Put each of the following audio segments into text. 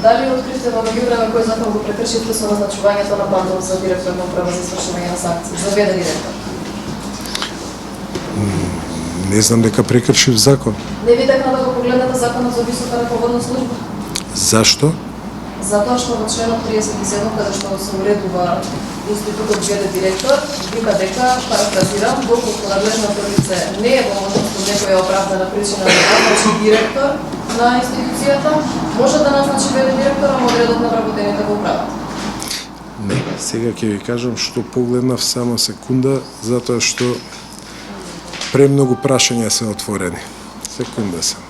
Дали открите во меѓувреме кој закон го прекршивте со назначувањето на Пандов за директор на управа за извршување на санкции? За веден директор. Не знам дека прекршив закон. Не ви текна да го погледнете законот за висока раководна служба? Зашто? Затоа што во членот 37 каде што се уредува институтот ВД директор, вика дека, парафразирам, доколку надлежното лице не е во можност од некоја оправдана причина да назначи директор на институцијата, може да назначи ВД директора во одредот на вработените во управата. Не, сега ќе ви кажам што погледнав само секунда, затоа што премногу прашања се отворени. Секунда само.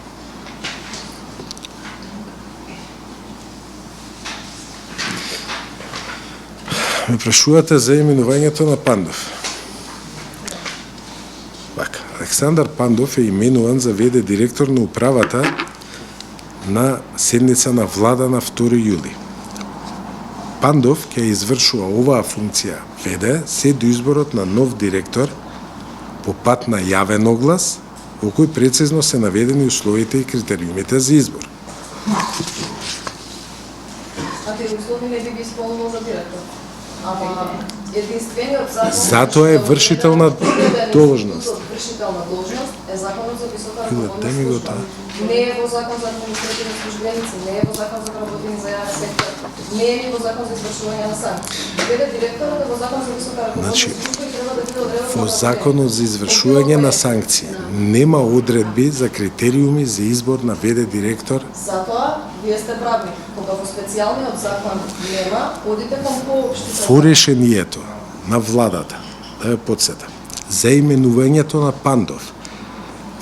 Ме прашувате за именувањето на Пандов. Вака, Александар Пандов е именуван за ВД директор на управата на седница на влада на 2 јули. Пандов ќе извршува оваа функција ВД се до изборот на нов директор по пат на јавен оглас, во кој прецизно се наведени условите и критериумите за избор. А тие услови не би ги исполнувал за директор? Ама единствениот закон... Затоа е вршител на должност. Вршител на должност е законот за висока Деми раководна го служба. тоа. Не е во закон за административни службеници, не е во закон за вработени за јавен сектор, не е ни во закон за извршување на санкции. ВД директорот е во закон за висока раководна Значи, служба и треба да биде одреден Во законот за извршување на санкции нема одредби за критериуми за избор на ВД директор. Затоа, вие сте правник. Кога во специјалниот закон нема, одите кон поопштите. Во решението на владата, да ве подсетам, за именувањето на Пандов,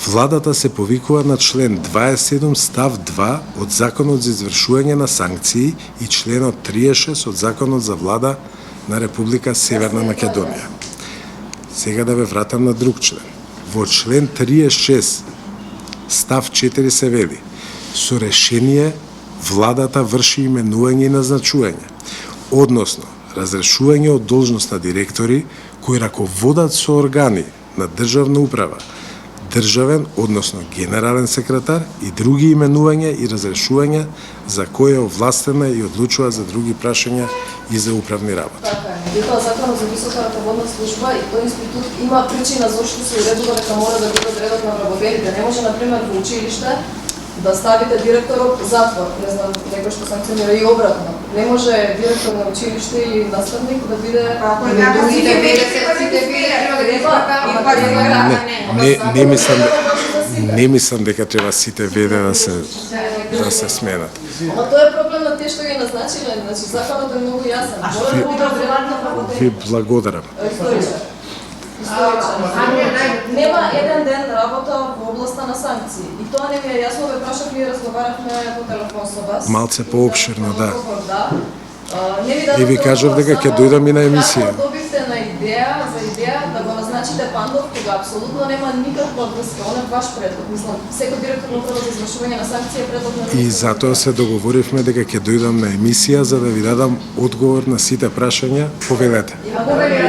владата се повикува на член 27 став 2 од Законот за извршување на санкции и членот 36 од Законот за влада на Република Северна Македонија. Сега да ве вратам на друг член. Во член 36 став 4 се вели: со решение владата врши именување и назначување, односно разрешување од должност на директори кои раководат со органи на државна управа, државен, односно генерален секретар и други именувања и разрешувања за кои е овластена и одлучува за други прашања и за управни работи. Така е. Меѓутоа законот за висока раководна служба и тој институт има причина зашто се уредува дека мора да биде одредот на вработените. Не може, например, во училиште да ставите директорот затвор, не знам, некој што санкционира и обратно. Не може директор на училиште или наставник да биде... Не мислам дека треба сите ВД да се сменат. Ама тоа е проблем на тие што ги назначиле, значи законот е многу јасен. Мора да биде одредот на вработените. Ви благодарам. Историчар. Нема еден ден работа во областа на санкции. И тоа не ми е јасно, ве прашав, ние разговаравме по телефон со вас. Малце поопширно, да. И ви кажав дека ќе дојдам и на емисија. Како добивте на идеја да го назначите Пандов, кога апсолутно нема никаква врска, он е ваш предлог. Мислам, секој директор на управа за извршување на санкции е предлог на... И затоа се договоривме дека ќе дојдам на емисија за да ви дадам одговор на сите прашања. Повелете.